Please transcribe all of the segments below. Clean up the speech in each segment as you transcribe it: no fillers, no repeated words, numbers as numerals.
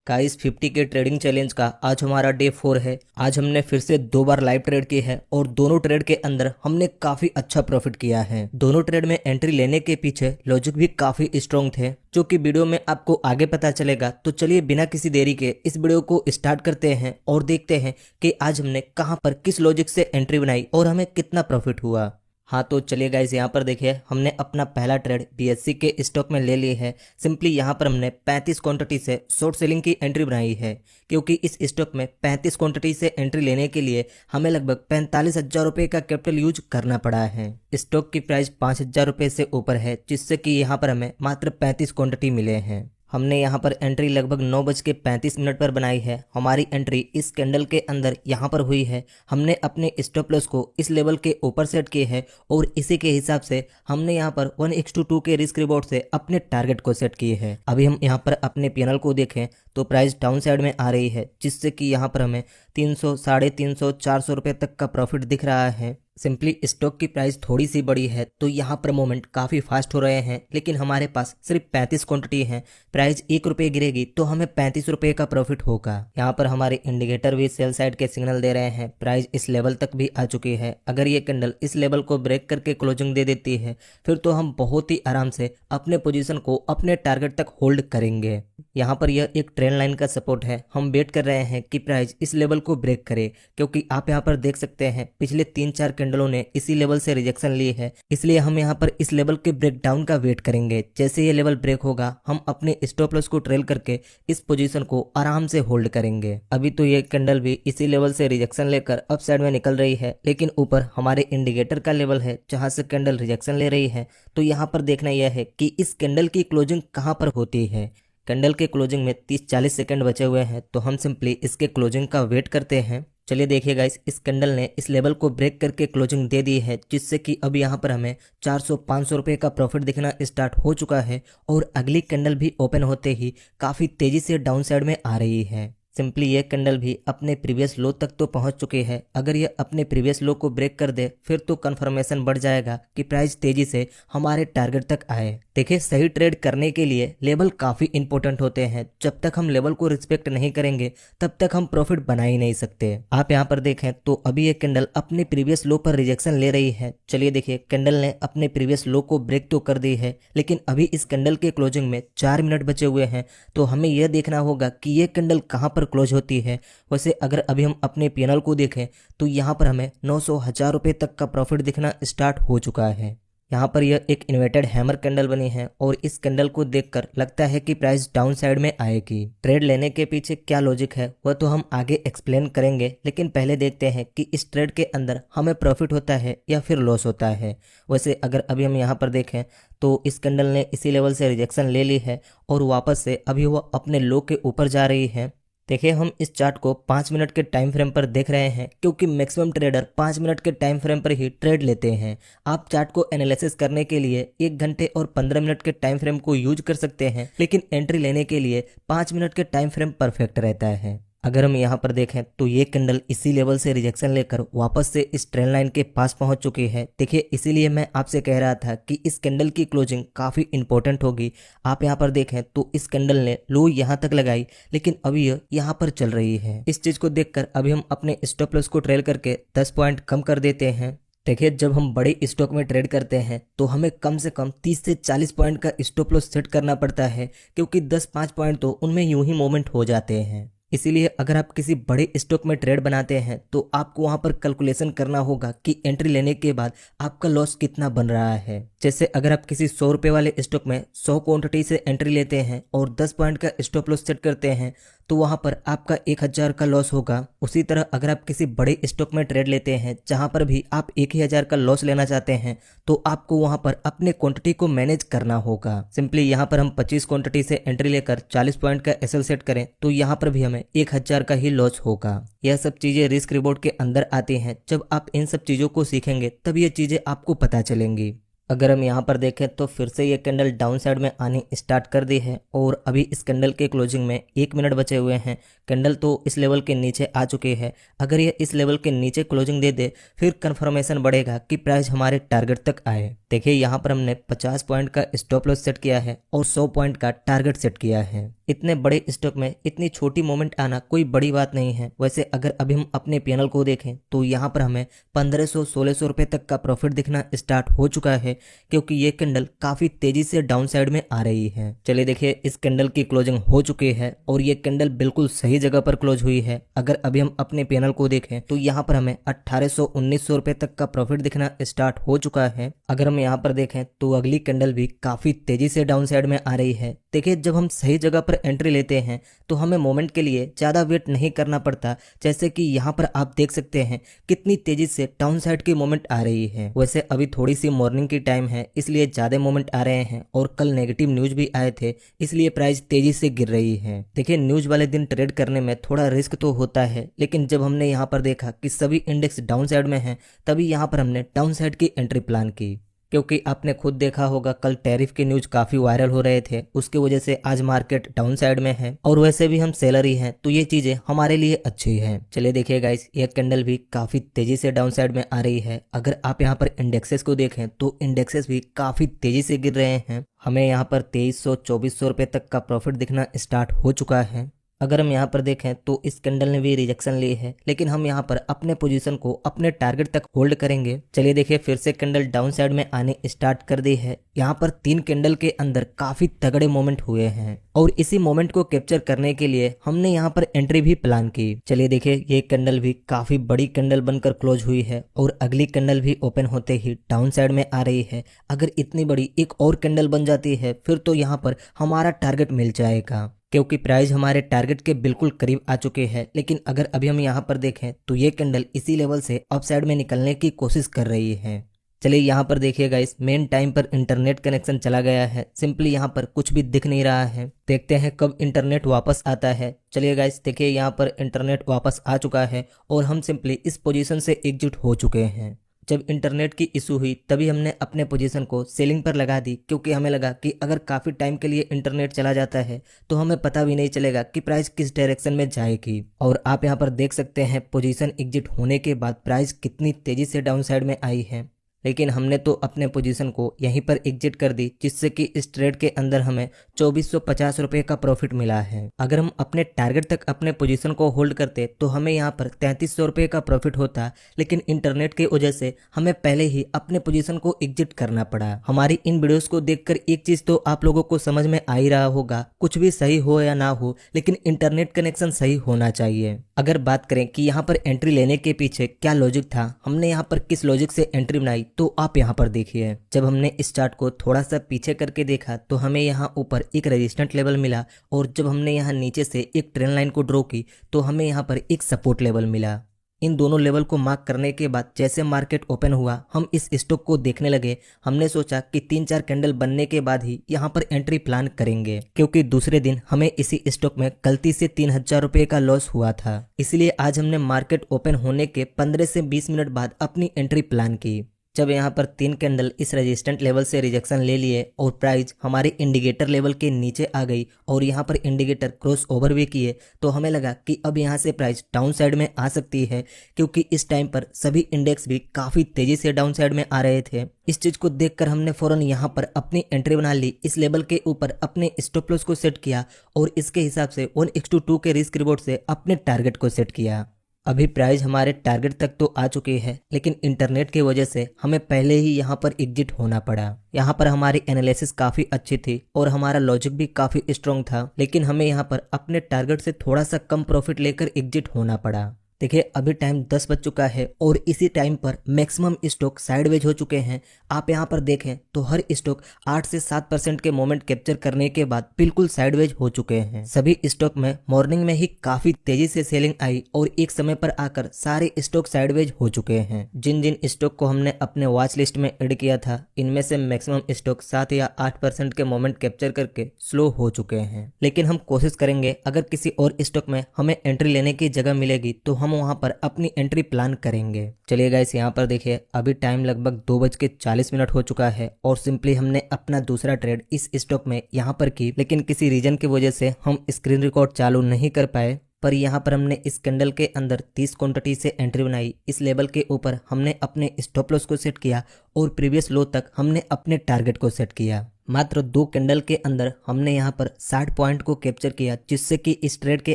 Guys 50 के trading challenge का आज हमारा डे 4 है। आज हमने फिर से 2 बार लाइव ट्रेड की है और दोनों ट्रेड के अंदर हमने काफी अच्छा प्रॉफिट किया है। दोनों ट्रेड में एंट्री लेने के पीछे लॉजिक भी काफी स्ट्रॉन्ग थे, जो कि वीडियो में आपको आगे पता चलेगा। तो चलिए बिना किसी देरी के इस वीडियो को स्टार्ट करते हैं और देखते हैं कि आज हमने कहां पर किस लॉजिक से एंट्री बनाई और हमें कितना प्रॉफिट हुआ। हाँ तो चलिए गाइस, यहाँ पर देखिए हमने अपना पहला ट्रेड बीएससी के स्टॉक में ले ली है। सिंपली यहाँ पर हमने 35 क्वांटिटी से शॉर्ट सेलिंग की एंट्री बनाई है, क्योंकि इस स्टॉक में 35 क्वांटिटी से एंट्री लेने के लिए हमें लगभग 45,000 रुपये का कैपिटल यूज करना पड़ा है। स्टॉक की प्राइस 5,000 रुपये से ऊपर है, जिससे कि यहाँ पर हमें मात्र 35 क्वांटिटी मिले हैं। हमने यहाँ पर एंट्री लगभग 9:35 पर बनाई है। हमारी एंट्री इस कैंडल के अंदर यहाँ पर हुई है। हमने अपने स्टॉप लॉस को इस लेवल के ऊपर सेट किए है और इसी के हिसाब से हमने यहाँ पर 1:2 के रिस्क रिवॉर्ड से अपने टारगेट को सेट किए हैं। अभी हम यहाँ पर अपने पीएनएल को देखें तो प्राइस डाउन साइड में आ रही है, जिससे कि यहाँ पर हमें 300, 350, 400 रुपये तक का प्रॉफिट दिख रहा है। सिंपली स्टॉक की प्राइस थोड़ी सी बड़ी है तो यहाँ पर मूवमेंट काफ़ी फास्ट हो रहे हैं, लेकिन हमारे पास सिर्फ 35 क्वांटिटी है। प्राइस 1 रुपये गिरेगी तो हमें 35 रुपये का प्रॉफिट होगा। यहाँ पर हमारे इंडिकेटर भी सेल साइड के सिग्नल दे रहे हैं। प्राइस इस लेवल तक भी आ चुकी है। अगर ये कैंडल इस लेवल को ब्रेक करके क्लोजिंग दे देती है फिर तो हम बहुत ही आराम से अपने पोजीशन को अपने टारगेट तक होल्ड करेंगे। यहाँ पर यह एक ट्रेंड लाइन का सपोर्ट है। हम वेट कर रहे हैं कि प्राइस इस लेवल को ब्रेक करे, क्योंकि आप यहाँ पर देख सकते हैं पिछले 3-4 कैंडलों ने इसी लेवल से रिजेक्शन ली है। इसलिए हम यहाँ पर इस लेवल के ब्रेक डाउन का वेट करेंगे। जैसे ये लेवल ब्रेक होगा हम अपने स्टॉप लॉस को ट्रेल करके इस पोजीशन को आराम से होल्ड करेंगे। अभी तो ये कैंडल भी इसी लेवल से रिजेक्शन लेकर अप साइड में निकल रही है, लेकिन ऊपर हमारे इंडिकेटर का लेवल है जहां से कैंडल रिजेक्शन ले रही है। तो यहाँ पर देखना यह है कि इस कैंडल की क्लोजिंग कहाँ पर होती है। कैंडल के क्लोजिंग में 30-40 सेकंड बचे हुए हैं, तो हम सिंपली इसके क्लोजिंग का वेट करते हैं। चलिए देखिए गाइस, इस कैंडल ने इस लेवल को ब्रेक करके क्लोजिंग दे दी है, जिससे कि अब यहाँ पर हमें 400-500 रुपये का प्रॉफिट दिखना स्टार्ट हो चुका है और अगली कैंडल भी ओपन होते ही काफ़ी तेज़ी से डाउन साइड में आ रही है। सिंपली ये कैंडल भी अपने प्रीवियस लो तक तो पहुंच चुकी है। अगर ये अपने प्रीवियस लो को ब्रेक कर दे फिर तो कंफर्मेशन बढ़ जाएगा कि प्राइस तेजी से हमारे टारगेट तक आए। देखिए, सही ट्रेड करने के लिए लेवल काफ़ी इंपॉर्टेंट होते हैं। जब तक हम लेवल को रिस्पेक्ट नहीं करेंगे तब तक हम प्रॉफिट बना ही नहीं सकते। आप यहाँ पर देखें तो अभी ये कैंडल अपने प्रीवियस लो पर रिजेक्शन ले रही है। चलिए देखिए, कैंडल ने अपने प्रीवियस लो को ब्रेक तो कर दी है, लेकिन अभी इस कैंडल के क्लोजिंग में 4 मिनट बचे हुए हैं। तो हमें यह देखना होगा कि ये कैंडल कहाँ पर क्लोज होती है। वैसे अगर अभी हम अपने पीएनएल को देखें तो यहाँ पर हमें 900-1000 रुपये तक का प्रॉफिट दिखना स्टार्ट हो चुका है। यहाँ पर यह एक इन्वर्टेड हैमर कैंडल बनी है और इस कैंडल को देखकर लगता है कि प्राइस डाउन साइड में आएगी। ट्रेड लेने के पीछे क्या लॉजिक है वह तो हम आगे एक्सप्लेन करेंगे, लेकिन पहले देखते हैं कि इस ट्रेड के अंदर हमें प्रॉफिट होता है या फिर लॉस होता है। वैसे अगर अभी हम यहाँ पर देखें तो इस कैंडल ने इसी लेवल से रिजेक्शन ले ली है और वापस से अभी वह अपने लो के ऊपर जा रही है। देखिए, हम इस चार्ट को 5 मिनट के टाइम फ्रेम पर देख रहे हैं, क्योंकि मैक्सिमम ट्रेडर 5 मिनट के टाइम फ्रेम पर ही ट्रेड लेते हैं। आप चार्ट को एनालिसिस करने के लिए 1 घंटे और 15 मिनट के टाइम फ्रेम को यूज कर सकते हैं, लेकिन एंट्री लेने के लिए 5 मिनट के टाइम फ्रेम परफेक्ट रहता है। अगर हम यहाँ पर देखें तो ये कैंडल इसी लेवल से रिजेक्शन लेकर वापस से इस ट्रेंड लाइन के पास पहुंच चुकी है। देखिए, इसीलिए मैं आपसे कह रहा था कि इस कैंडल की क्लोजिंग काफ़ी इंपॉर्टेंट होगी। आप यहाँ पर देखें तो इस कैंडल ने लो यहाँ तक लगाई, लेकिन अभी यह यहाँ पर चल रही है। इस चीज़ को देखकर अभी हम अपने स्टॉप लॉस को ट्रेल करके 10 पॉइंट कम कर देते हैं। देखिए, जब हम बड़े स्टॉक में ट्रेड करते हैं तो हमें कम से कम 30 से 40 पॉइंट का स्टॉप लॉस सेट करना पड़ता है, क्योंकि 10-5 पॉइंट तो उनमें यूं ही मूवमेंट हो जाते हैं। इसीलिए अगर आप किसी बड़े स्टॉक में ट्रेड बनाते हैं तो आपको वहां पर कैलकुलेशन करना होगा कि एंट्री लेने के बाद आपका लॉस कितना बन रहा है। जैसे अगर आप किसी 100 रुपये वाले स्टॉक में 100 क्वांटिटी से एंट्री लेते हैं और 10 पॉइंट का स्टॉप लॉस सेट करते हैं तो वहां पर आपका 1000 का लॉस होगा। उसी तरह अगर आप किसी बड़े स्टॉक में ट्रेड लेते हैं जहां पर भी आप 1000 का लॉस लेना चाहते हैं तो आपको वहां पर अपने क्वांटिटी को मैनेज करना होगा। सिंपली यहाँ पर हम 25 क्वांटिटी से एंट्री लेकर 40 पॉइंट का एसएल सेट करें तो यहाँ पर भी हमें 1000 का ही लॉस होगा। यह सब चीजें रिस्क रिवॉर्ड के अंदर आती हैं। जब आप इन सब चीजों को सीखेंगे तब ये चीजें आपको पता चलेंगी। अगर हम यहाँ पर देखें तो फिर से ये कैंडल डाउन साइड में आनी स्टार्ट कर दी है और अभी इस कैंडल के क्लोजिंग में 1 मिनट बचे हुए हैं। कैंडल तो इस लेवल के नीचे आ चुकी है। अगर ये इस लेवल के नीचे क्लोजिंग दे दे फिर कंफर्मेशन बढ़ेगा कि प्राइस हमारे टारगेट तक आए। देखिए, यहाँ पर हमने 50 पॉइंट का स्टॉप लॉस सेट किया है और 100 पॉइंट का टारगेट सेट किया है। इतने बड़े स्टॉक में इतनी छोटी मोमेंट आना कोई बड़ी बात नहीं है। वैसे अगर अभी हम अपने पीएनएल को देखें तो यहाँ पर हमें 1500-1600 रुपए तक का प्रॉफिट दिखना स्टार्ट हो चुका है, क्योंकि ये कैंडल काफी तेजी से डाउन साइड में आ रही है। चलिए देखिए, इस कैंडल की क्लोजिंग हो चुकी है और ये कैंडल बिल्कुल सही जगह पर क्लोज हुई है। अगर अभी हम अपने पीएनएल को देखें तो यहाँ पर हमें 1800-1900 रुपए तक का प्रॉफिट दिखना स्टार्ट हो चुका है। अगर हम यहाँ पर देखें तो अगली कैंडल भी काफी तेजी से डाउन साइड में आ रही है। देखिए, जब हम सही जगह पर एंट्री लेते हैं तो हमें मोमेंट के लिए ज़्यादा वेट नहीं करना पड़ता। जैसे कि यहाँ पर आप देख सकते हैं कितनी तेजी से डाउन साइड की मोमेंट आ रही है। वैसे अभी थोड़ी सी मॉर्निंग की टाइम है, इसलिए ज़्यादा मोमेंट आ रहे हैं और कल नेगेटिव न्यूज भी आए थे, इसलिए प्राइस तेजी से गिर रही है। देखिए, न्यूज वाले दिन ट्रेड करने में थोड़ा रिस्क तो होता है, लेकिन जब हमने यहाँ पर देखा कि सभी इंडेक्स डाउन साइड में हैं, तभी यहाँ पर हमने डाउन साइड की एंट्री प्लान की। क्योंकि आपने खुद देखा होगा कल टैरिफ के न्यूज काफी वायरल हो रहे थे, उसकी वजह से आज मार्केट डाउन साइड में है और वैसे भी हम सेलर ही हैं, तो ये चीजें हमारे लिए अच्छी हैं। चलिए देखिए गाइस, ये कैंडल भी काफी तेजी से डाउन साइड में आ रही है। अगर आप यहाँ पर इंडेक्सेस को देखें तो इंडेक्सेस भी काफी तेजी से गिर रहे हैं। हमें यहाँ पर 2300-2400 रुपए तक का प्रॉफिट दिखना स्टार्ट हो चुका है। अगर हम यहाँ पर देखें तो इस कैंडल ने भी रिजेक्शन ली है, लेकिन हम यहाँ पर अपने पोजीशन को अपने टारगेट तक होल्ड करेंगे। चलिए देखिए, फिर से कैंडल डाउन साइड में आने स्टार्ट कर दी है। यहाँ पर 3 कैंडल के अंदर काफी तगड़े मोमेंट हुए हैं और इसी मोमेंट को कैप्चर करने के लिए हमने यहाँ पर एंट्री भी प्लान की। चलिए देखिए, ये कैंडल भी काफी बड़ी कैंडल बनकर क्लोज हुई है और अगली कैंडल भी ओपन होते ही डाउन साइड में आ रही है। अगर इतनी बड़ी एक और कैंडल बन जाती है फिर तो यहाँ पर हमारा टारगेट मिल जाएगा, क्योंकि प्राइस हमारे टारगेट के बिल्कुल करीब आ चुके हैं। लेकिन अगर अभी हम यहाँ पर देखें तो ये कैंडल इसी लेवल से अप साइड में निकलने की कोशिश कर रही है। चलिए यहाँ पर देखिए गाइस, मेन टाइम पर इंटरनेट कनेक्शन चला गया है। सिंपली यहाँ पर कुछ भी दिख नहीं रहा है। देखते हैं कब इंटरनेट वापस आता है। चलिए गाइस, देखिए यहाँ पर इंटरनेट वापस आ चुका है और हम सिंपली इस पोजीशन से एग्जिट हो चुके हैं। जब इंटरनेट की इशू हुई तभी हमने अपने पोजीशन को सेलिंग पर लगा दी, क्योंकि हमें लगा कि अगर काफ़ी टाइम के लिए इंटरनेट चला जाता है तो हमें पता भी नहीं चलेगा कि प्राइस किस डायरेक्शन में जाएगी। और आप यहाँ पर देख सकते हैं पोजीशन एग्जिट होने के बाद प्राइस कितनी तेजी से डाउन साइड में आई है। लेकिन हमने तो अपने पोजीशन को यहीं पर एग्जिट कर दी, जिससे कि इस ट्रेड के अंदर हमें 2450 रुपये का प्रॉफिट मिला है। अगर हम अपने टारगेट तक अपने पोजीशन को होल्ड करते तो हमें यहाँ पर 3300 रुपये का प्रॉफिट होता, लेकिन इंटरनेट की वजह से हमें पहले ही अपने पोजीशन को एग्जिट करना पड़ा। हमारी इन वीडियोस को देखकर एक चीज तो आप लोगों को समझ में आ ही रहा होगा, कुछ भी सही हो या ना हो, लेकिन इंटरनेट कनेक्शन सही होना चाहिए। अगर बात करें कि यहाँ पर एंट्री लेने के पीछे क्या लॉजिक था, हमने यहाँ पर किस लॉजिक से एंट्री बनाई, तो आप यहाँ पर देखिए। जब हमने इस चार्ट को थोड़ा सा पीछे करके देखा तो हमें यहाँ ऊपर एक रेजिस्टेंट लेवल मिला और जब हमने यहाँ नीचे से एक ट्रेंड लाइन को ड्रॉ की तो हमें यहाँ पर एक सपोर्ट लेवल मिला। इन दोनों लेवल को मार्क करने के बाद जैसे मार्केट ओपन हुआ हम इस स्टॉक को देखने लगे। हमने सोचा कि 3-4 कैंडल बनने के बाद ही यहाँ पर एंट्री प्लान करेंगे, क्योंकि दूसरे दिन हमें इसी स्टॉक में गलती से 3000 रुपये का लॉस हुआ था। इसलिए आज हमने मार्केट ओपन होने के 15 से 20 मिनट बाद अपनी एंट्री प्लान की। जब यहाँ पर 3 कैंडल इस रेजिस्टेंट लेवल से रिजेक्शन ले लिए और प्राइस हमारे इंडिकेटर लेवल के नीचे आ गई और यहाँ पर इंडिकेटर क्रॉस ओवर भी किए, तो हमें लगा कि अब यहाँ से प्राइस डाउन साइड में आ सकती है, क्योंकि इस टाइम पर सभी इंडेक्स भी काफ़ी तेज़ी से डाउन साइड में आ रहे थे। इस चीज़ को देखकर हमने फ़ौरन यहाँ पर अपनी एंट्री बना ली। इस लेवल के ऊपर अपने स्टॉप लॉस को सेट किया और इसके हिसाब से 1:2 के रिस्क रिवॉर्ड से अपने टारगेट को सेट किया। अभी प्राइस हमारे टारगेट तक तो आ चुकी है, लेकिन इंटरनेट की वजह से हमें पहले ही यहाँ पर एग्जिट होना पड़ा। यहाँ पर हमारी एनालिसिस काफ़ी अच्छी थी और हमारा लॉजिक भी काफ़ी स्ट्रॉन्ग था, लेकिन हमें यहाँ पर अपने टारगेट से थोड़ा सा कम प्रॉफिट लेकर एग्जिट होना पड़ा। देखिए, अभी टाइम 10 बज चुका है और इसी टाइम पर मैक्सिमम स्टॉक साइडवेज हो चुके हैं। आप यहाँ पर देखें तो हर स्टॉक 8 से 7% के मोमेंट कैप्चर करने के बाद बिल्कुल साइडवेज हो चुके हैं। सभी स्टॉक में मॉर्निंग में ही काफी तेजी से सेलिंग आई और एक समय पर आकर सारे स्टॉक साइडवेज हो चुके हैं। जिन जिन स्टॉक को हमने अपने वॉच लिस्ट में ऐड किया था, इनमें से मैक्सिमम स्टॉक 7 या 8% के मोमेंट कैप्चर करके स्लो हो चुके हैं। लेकिन हम कोशिश करेंगे अगर किसी और स्टॉक में हमें एंट्री लेने की जगह मिलेगी तो हम वहां पर अपनी एंट्री प्लान करेंगे। चलिए गाइस, यहाँ पर देखिए अभी टाइम लगभग 2:40 हो चुका है और सिंपली हमने अपना दूसरा ट्रेड इस स्टॉक में यहाँ पर की, लेकिन किसी रीजन की वजह से हम स्क्रीन रिकॉर्ड चालू नहीं कर पाए। पर यहाँ पर हमने इस कैंडल के अंदर 30 क्वांटिटी से एंट्री बनाई। इस लेवल के ऊपर हमने अपने स्टॉप लॉस को सेट किया और प्रीवियस लो तक हमने अपने टारगेट को सेट किया। मात्र 2 कैंडल के अंदर हमने यहाँ पर 60 पॉइंट को कैप्चर किया, जिससे कि इस ट्रेड के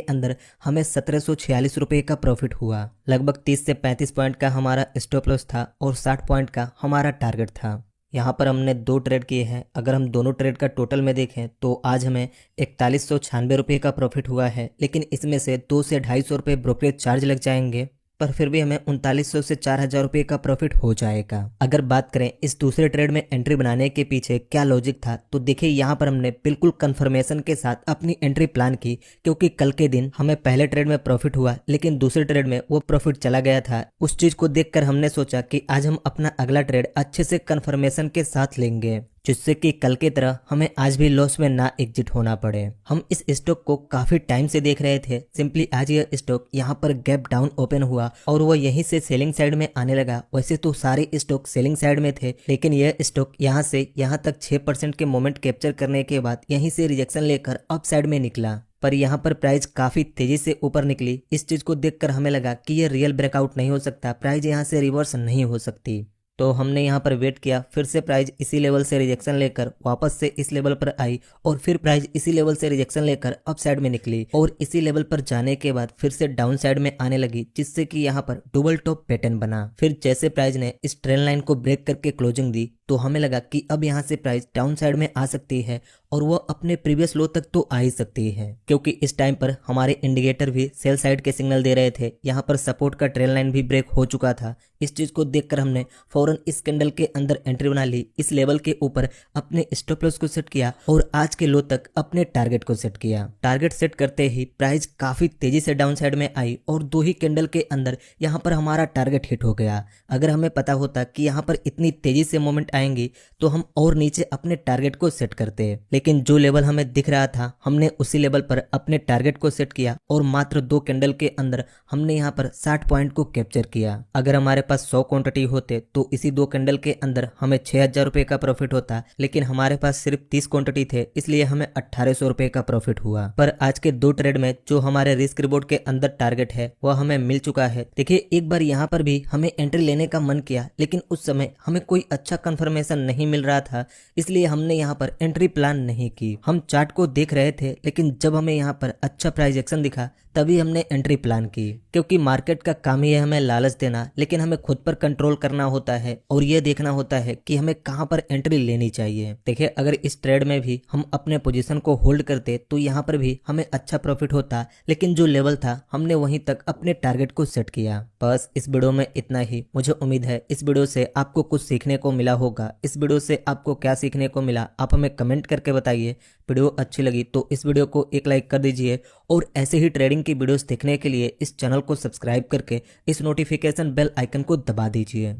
अंदर हमें 1746 रुपये का प्रॉफिट हुआ। लगभग 30 से 35 पॉइंट का हमारा स्टॉप लॉस था और 60 पॉइंट का हमारा टारगेट था। यहाँ पर हमने 2 ट्रेड किए हैं। अगर हम दोनों ट्रेड का टोटल में देखें तो आज हमें 4196 रुपये का प्रॉफिट हुआ है, लेकिन इसमें से 200 से 250 रुपये ब्रोकरेज चार्ज लग जाएंगे, पर फिर भी हमें 3900 से 4000 रुपये का प्रॉफिट हो जाएगा। अगर बात करें इस दूसरे ट्रेड में एंट्री बनाने के पीछे क्या लॉजिक था, तो देखिए यहाँ पर हमने बिल्कुल कंफर्मेशन के साथ अपनी एंट्री प्लान की, क्योंकि कल के दिन हमें पहले ट्रेड में प्रॉफिट हुआ लेकिन दूसरे ट्रेड में वो प्रॉफिट चला गया था। उस चीज को देखकर हमने सोचा कि आज हम अपना अगला ट्रेड अच्छे से कंफर्मेशन के साथ लेंगे, जिससे कि कल की तरह हमें आज भी लॉस में ना एग्जिट होना पड़े। हम इस स्टॉक को काफी टाइम से देख रहे थे। सिंपली आज यह स्टॉक यहाँ पर गैप डाउन ओपन हुआ और वो यहीं से सेलिंग साइड में आने लगा। वैसे तो सारे स्टॉक सेलिंग साइड में थे, लेकिन यह स्टॉक यहाँ से यहाँ तक 6% के मोमेंट कैप्चर करने के बाद यहीं से रिजेक्शन लेकर अप साइड में निकला, पर यहाँ पर प्राइस काफी तेजी से ऊपर निकली। इस चीज को देखकर हमें लगा कि यह रियल ब्रेकआउट नहीं हो सकता, प्राइस यहाँ से रिवर्स नहीं हो सकती। तो हमने यहाँ पर वेट किया, फिर से प्राइस इसी लेवल से रिजेक्शन लेकर वापस से इस लेवल पर आई और फिर प्राइस इसी लेवल से रिजेक्शन लेकर अप साइड में निकली और इसी लेवल पर जाने के बाद फिर से डाउन साइड में आने लगी, जिससे कि यहाँ पर डबल टॉप पैटर्न बना। फिर जैसे प्राइस ने इस ट्रेंड लाइन को ब्रेक करके क्लोजिंग दी तो हमें लगा कि अब यहाँ से प्राइस डाउन साइड में आ सकती है और वो अपने प्रीवियस लो तक तो आ ही सकती है, क्योंकि इस टाइम पर हमारे इंडिकेटर भी सेल साइड के सिग्नल दे रहे थे। यहाँ पर सपोर्ट का ट्रेंड लाइन भी ब्रेक हो चुका था। इस चीज को देखकर हमने फौरन इस कैंडल के अंदर एंट्री बना ली, इस लेवल के ऊपर अपने स्टॉप लॉस को सेट किया और आज के लो तक अपने टारगेट को सेट किया। टारगेट सेट करते ही प्राइस काफी तेजी से डाउन साइड में आई और 2 ही कैंडल के अंदर यहाँ पर हमारा टारगेट हिट हो गया। अगर हमें पता होता कि यहाँ पर इतनी तेजी से मोमेंट आएंगी तो हम और नीचे अपने टारगेट को सेट करते, लेकिन जो लेवल हमें दिख रहा था हमने उसी लेवल पर अपने टारगेट को सेट किया और मात्र 2 कैंडल के अंदर हमने यहाँ पर 60 पॉइंट को कैप्चर किया। अगर हमारे पास 100 क्वांटिटी होते तो इसी 2 कैंडल के अंदर हमें 6000 रुपए का प्रॉफिट होता, लेकिन हमारे पास सिर्फ 30 क्वांटिटी थे, इसलिए हमें 1800 रुपए का प्रॉफिट हुआ। पर आज के 2 ट्रेड में जो हमारे रिस्क रिवॉर्ड के अंदर टारगेट है वह हमें मिल चुका है। देखिए एक बार यहाँ पर भी हमें एंट्री लेने का मन किया, लेकिन उस समय हमें कोई अच्छा कंफर्मेशन नहीं मिल रहा था, इसलिए हमने यहाँ पर एंट्री प्लान नहीं की। हम चार्ट को देख रहे थे, लेकिन जब हमें यहाँ पर अच्छा प्राइस एक्शन दिखा तभी हमने एंट्री प्लान की, क्योंकि मार्केट का काम ही है हमें लालच देना, लेकिन हमें खुद पर कंट्रोल करना होता है और ये देखना होता है कि हमें कहां पर एंट्री लेनी चाहिए। देखिए अगर इस ट्रेड में भी हम अपने पोजीशन को होल्ड करते तो यहाँ पर भी हमें अच्छा प्रॉफिट होता, लेकिन जो लेवल था हमने वहीं तक अपने टारगेट को सेट किया। बस इस वीडियो में इतना ही। मुझे उम्मीद है इस वीडियो से आपको कुछ सीखने को मिला होगा। इस वीडियो से आपको क्या सीखने को मिला आप हमें कमेंट करके बताइए। वीडियो अच्छी लगी तो इस वीडियो को एक लाइक कर दीजिए और ऐसे ही ट्रेडिंग की वीडियोस देखने के लिए इस चैनल को सब्सक्राइब करके इस नोटिफिकेशन बेल आइकन को दबा दीजिए।